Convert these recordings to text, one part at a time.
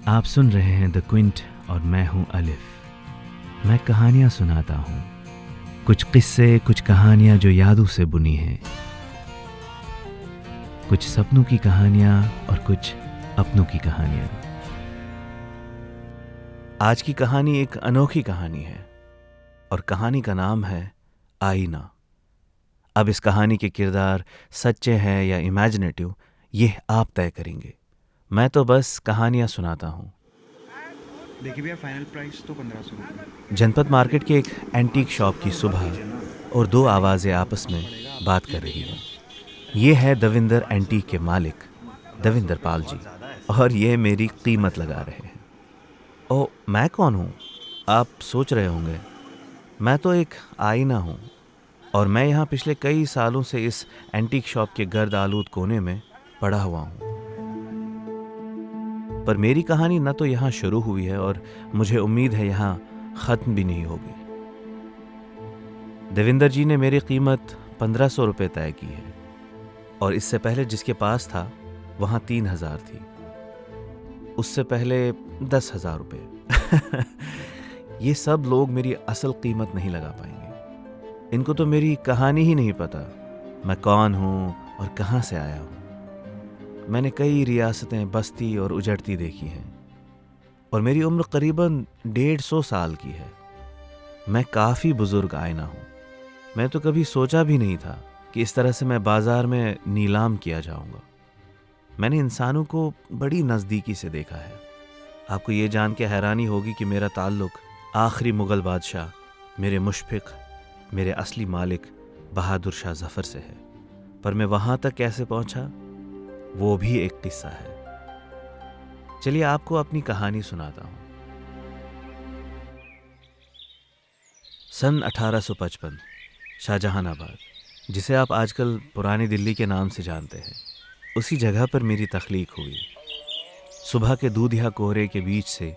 آپ سن رہے ہیں دا کوئنٹ اور میں ہوں الف۔ میں کہانیاں سناتا ہوں، کچھ قصے، کچھ کہانیاں جو یادوں سے بنی ہیں، کچھ سپنوں کی کہانیاں اور کچھ اپنوں کی کہانیاں۔ آج کی کہانی ایک انوکھی کہانی ہے اور کہانی کا نام ہے آئینہ۔ اب اس کہانی کے کردار سچے ہیں یا امیجنیٹو، یہ آپ طے کریں گے۔ میں تو بس کہانیاں سناتا ہوں۔ دیکھیے بھیا، فائنل پرائس تو 1500 روپے۔ جنپت مارکیٹ کے ایک اینٹیک شاپ کی صبح اور دو آوازیں آپس میں بات کر رہی ہیں۔ یہ ہے دویندر اینٹیک کے مالک دویندر پال جی، اور یہ میری قیمت لگا رہے ہیں۔ او، میں کون ہوں؟ آپ سوچ رہے ہوں گے۔ میں تو ایک آئینہ ہوں، اور میں یہاں پچھلے کئی سالوں سے اس اینٹیک شاپ کے گرد آلود کونے میں پڑا ہوا ہوں۔ پر میری کہانی نہ تو یہاں شروع ہوئی ہے اور مجھے امید ہے یہاں ختم بھی نہیں ہوگی۔ دویندر جی نے میری قیمت 1500 روپے طے کی ہے، اور اس سے پہلے جس کے پاس تھا وہاں 3000 تھی، اس سے پہلے 10,000 روپے۔ یہ سب لوگ میری اصل قیمت نہیں لگا پائیں گے۔ ان کو تو میری کہانی ہی نہیں پتا، میں کون ہوں اور کہاں سے آیا ہوں۔ میں نے کئی ریاستیں بستی اور اجڑتی دیکھی ہیں، اور میری عمر قریباً 150 سال کی ہے۔ میں کافی بزرگ آئینہ ہوں۔ میں تو کبھی سوچا بھی نہیں تھا کہ اس طرح سے میں بازار میں نیلام کیا جاؤں گا۔ میں نے انسانوں کو بڑی نزدیکی سے دیکھا ہے۔ آپ کو یہ جان کے حیرانی ہوگی کہ میرا تعلق آخری مغل بادشاہ، میرے مشفق، میرے اصلی مالک بہادر شاہ ظفر سے ہے۔ پر میں وہاں تک کیسے پہنچا، وہ بھی ایک قصہ ہے۔ چلیے آپ کو اپنی کہانی سناتا ہوں۔ سن 1855 شاہجہان آباد، جسے آپ آج کل پرانی دلی کے نام سے جانتے ہیں، اسی جگہ پر میری تخلیق ہوئی۔ صبح کے دودھیا کوہرے کے بیچ سے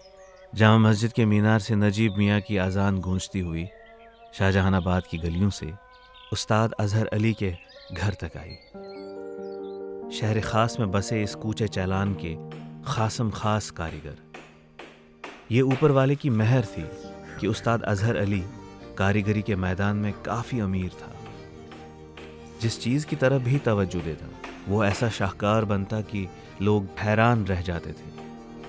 جامع مسجد کے مینار سے نجیب میاں کی اذان گونجتی ہوئی شاہجہان آباد کی گلیوں سے استاد اظہر علی کے گھر تک آئی۔ شہر خاص میں بسے اس کوچے چالان کے خاصم خاص کاریگر، یہ اوپر والے کی مہر تھی کہ استاد اظہر علی کاریگری کے میدان میں کافی امیر تھا۔ جس چیز کی طرف بھی توجہ دیتا وہ ایسا شاہکار بنتا کہ لوگ حیران رہ جاتے تھے۔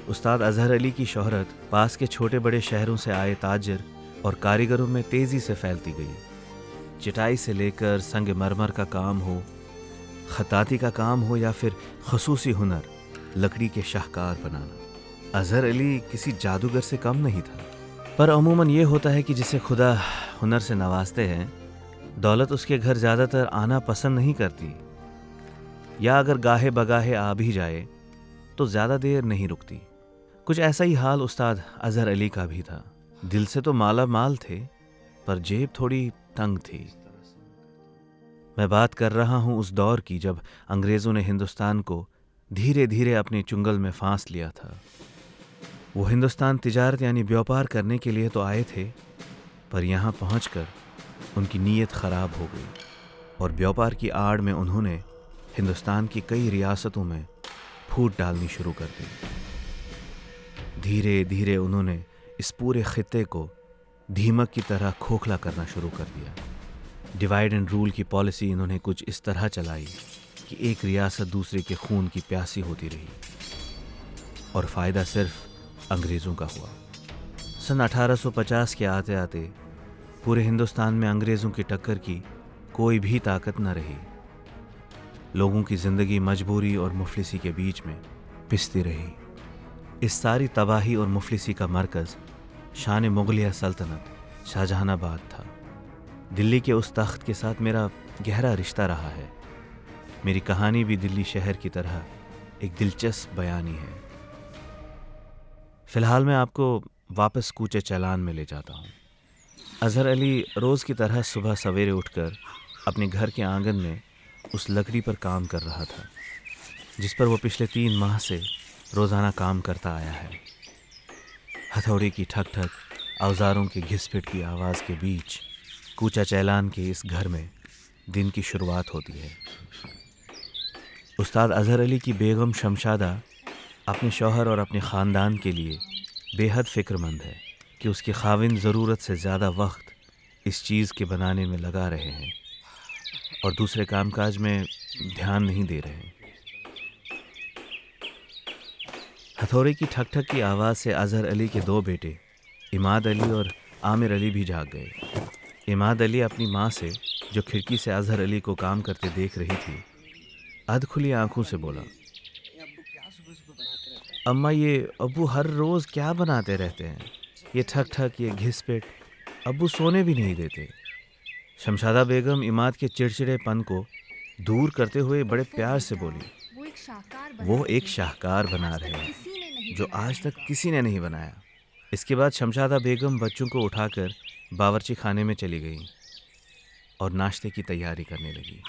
استاد اظہر علی کی شہرت پاس کے چھوٹے بڑے شہروں سے آئے تاجر اور کاریگروں میں تیزی سے پھیلتی گئی۔ چٹائی سے لے کر سنگ مرمر کا کام ہو، خطاطی کا کام ہو، یا پھر خصوصی ہنر لکڑی کے شاہکار بنانا، اظہر علی کسی جادوگر سے کم نہیں تھا۔ پر عموماً یہ ہوتا ہے کہ جسے خدا ہنر سے نوازتے ہیں، دولت اس کے گھر زیادہ تر آنا پسند نہیں کرتی، یا اگر گاہے بگاہے آ بھی جائے تو زیادہ دیر نہیں رکتی۔ کچھ ایسا ہی حال استاد اظہر علی کا بھی تھا۔ دل سے تو مالا مال تھے، پر جیب تھوڑی تنگ تھی۔ میں بات کر رہا ہوں اس دور کی جب انگریزوں نے ہندوستان کو دھیرے دھیرے اپنے چنگل میں پھانس لیا تھا۔ وہ ہندوستان تجارت یعنی بیوپار کرنے کے لیے تو آئے تھے، پر یہاں پہنچ کر ان کی نیت خراب ہو گئی، اور بیوپار کی آڑ میں انہوں نے ہندوستان کی کئی ریاستوں میں پھوٹ ڈالنی شروع کر دی۔ دھیرے دھیرے انہوں نے اس پورے خطے کو دھیمک کی طرح کھوکھلا کرنا شروع کر دیا۔ ڈیوائیڈ اینڈ رول کی پالیسی انہوں نے کچھ اس طرح چلائی کہ ایک ریاست دوسرے کے خون کی پیاسی ہوتی رہی، اور فائدہ صرف انگریزوں کا ہوا۔ سن 1850 کے آتے آتے پورے ہندوستان میں انگریزوں کی ٹکر کی کوئی بھی طاقت نہ رہی۔ لوگوں کی زندگی مجبوری اور مفلسی کے بیچ میں پستی رہی۔ اس ساری تباہی اور مفلسی کا مرکز شان مغلیہ سلطنت شاہجہان آباد تھا۔ دلی کے اس تخت کے ساتھ میرا گہرا رشتہ رہا ہے۔ میری کہانی بھی دلی شہر کی طرح ایک دلچسپ بیانی ہے۔ فی الحال میں آپ کو واپس کوچے چالان میں لے جاتا ہوں۔ اظہر علی روز کی طرح صبح سویرے اٹھ کر اپنے گھر کے آنگن میں اس لکڑی پر کام کر رہا تھا جس پر وہ پچھلے 3 ماہ سے روزانہ کام کرتا آیا ہے۔ ہتھوڑی کی ٹھک ٹھک، اوزاروں کی گھس پٹ کی آواز کے بیچ کوچہ چالان کے اس گھر میں دن کی شروعات ہوتی ہے۔ استاد اظہر علی کی بیگم شمشادہ اپنے شوہر اور اپنے خاندان کے لیے بے حد فکر مند ہے کہ اس کے خاوند ضرورت سے زیادہ وقت اس چیز کے بنانے میں لگا رہے ہیں اور دوسرے کام کاج میں دھیان نہیں دے رہے ہیں۔ ہتھوڑے کی ٹھک ٹھک کی آواز سے اظہر علی کے 2 بیٹے عماد علی اور عامر علی بھی جاگ گئے۔ عماد علی اپنی ماں سے جو کھڑکی سے اظہر علی کو کام کرتے دیکھ رہی تھی ادھ کھلی آنکھوں سے بولا، اماں یہ ابو ہر روز کیا بناتے رہتے ہیں؟ یہ ٹھک ٹھک، یہ گھس پیٹ، ابو سونے بھی نہیں دیتے۔ شمشادہ بیگم عماد کے چڑچڑے پن کو دور کرتے ہوئے بڑے پیار سے بولی، وہ ایک شاہکار بنا رہے ہیں جو آج تک کسی نے نہیں بنایا۔ اس کے بعد شمشادہ بیگم بچوں کو اٹھا کر باورچی خانے میں چلی گئیں اور ناشتے کی تیاری کرنے لگی۔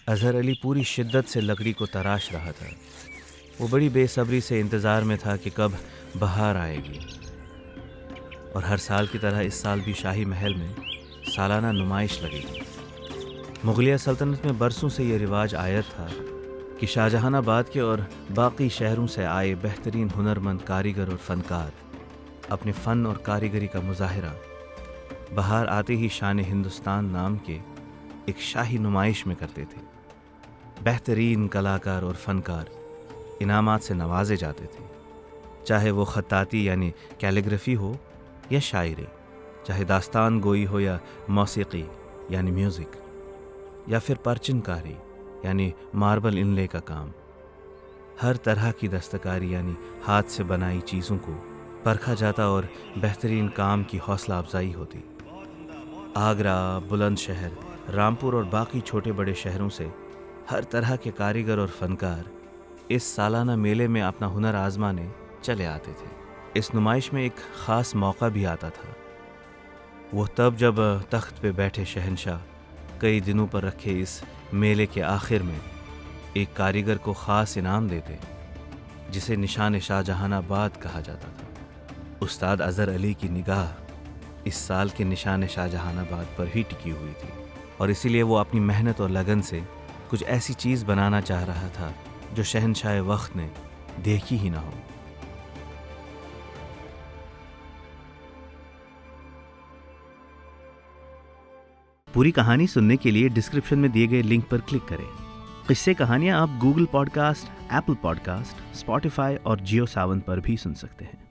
اظہر علی پوری شدت سے لکڑی کو تراش رہا تھا۔ وہ بڑی بے صبری سے انتظار میں تھا کہ کب بہار آئے گی، اور ہر سال کی طرح اس سال بھی شاہی محل میں سالانہ نمائش لگے گی۔ مغلیہ سلطنت میں برسوں سے یہ رواج عائد تھا کہ شاہ جہان آباد کے اور باقی شہروں سے آئے بہترین ہنرمند کاریگر اور فنکار اپنے فن اور کاریگری کا مظاہرہ بہار آتے ہی شان ہندوستان نام کے ایک شاہی نمائش میں کرتے تھے۔ بہترین کلاکار اور فنکار انعامات سے نوازے جاتے تھے، چاہے وہ خطاطی یعنی کیلیگرافی ہو یا شاعری، چاہے داستان گوئی ہو یا موسیقی یعنی میوزک، یا پھر پرچن کاری یعنی ماربل انلے کا کام۔ ہر طرح کی دستکاری یعنی ہاتھ سے بنائی چیزوں کو پرکھا جاتا اور بہترین کام کی حوصلہ افزائی ہوتی۔ آگرہ، بلند شہر، رامپور اور باقی چھوٹے بڑے شہروں سے ہر طرح کے کاریگر اور فنکار اس سالانہ میلے میں اپنا ہنر آزمانے چلے آتے تھے۔ اس نمائش میں ایک خاص موقع بھی آتا تھا، وہ تب جب تخت پہ بیٹھے شہنشاہ کئی دنوں پر رکھے اس میلے کے آخر میں ایک کاریگر کو خاص انعام دیتے، جسے نشان شاہ جہان آباد کہا جاتا تھا۔ استاد اظہر علی کی نگاہ اس سال کے نشان شاہ جہان آباد پر ہی ٹکی ہوئی تھی، اور اسی لیے وہ اپنی محنت اور لگن سے کچھ ایسی چیز بنانا چاہ رہا تھا جو شہنشاہ وقت نے دیکھی ہی نہ ہو۔ پوری کہانی سننے کے لیے ڈسکرپشن میں دیے گئے لنک پر کلک کریں۔ قصے کہانیاں آپ Google podcast, Apple podcast, Spotify اور جیو ساون پر بھی سن سکتے ہیں۔